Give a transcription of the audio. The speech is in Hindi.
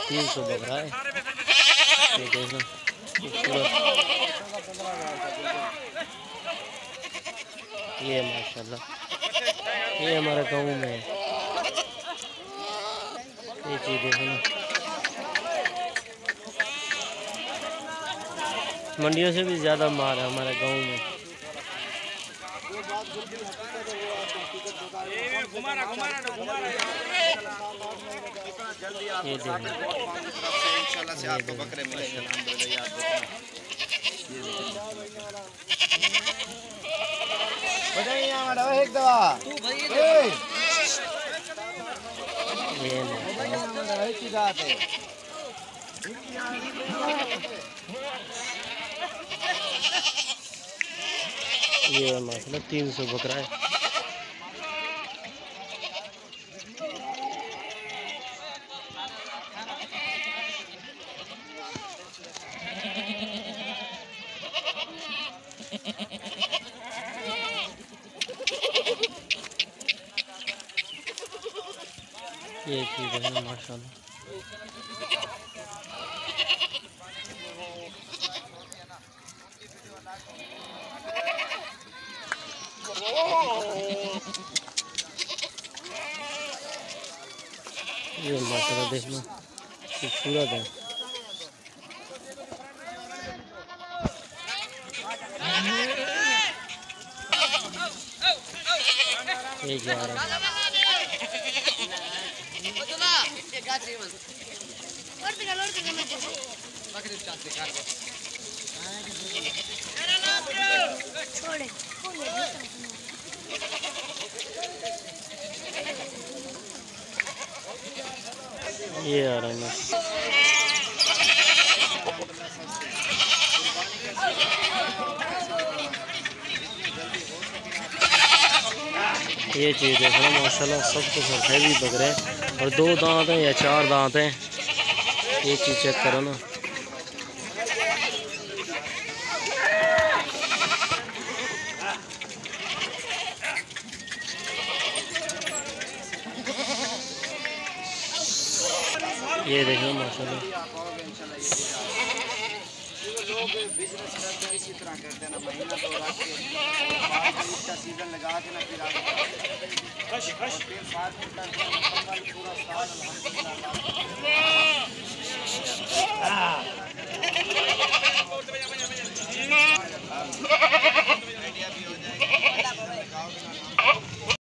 300 बकरा है। ये देखो खूबसूरत, ये माशाल्लाह ये हमारे गाँव में है। ये चीज़ देखो ना, मंडियों से भी ज़्यादा माल है हमारे गाँव में। ये इंशाल्लाह से आपको बकरे मिलेंगे अल्हम्दुलिल्लाह। एक दवा ये माशाल्लाह 300 बकरा है। ये चीज़ है ना माशाल्लाह। ये माशाल्लाह देखना खूबसूरत है। ये जा रहा है। ये आ रहा है। ये चीज़ देखो ना माशाल्लाह, सब कुछ हैवी बकरे और 2 दांत हैं या 4 दांत हैं। ये चीज़ चेक करो ना। ये देखो माशाल्लाह। लोग बिजनेस करते हैं इसी तरह करते हैं ना, महीना तो रख के इसका सीजन लगा के ना फिर आगे और फिर साथ में करते हैं मुकम्मल पूरा साल अल्हम्दुलिल्लाह।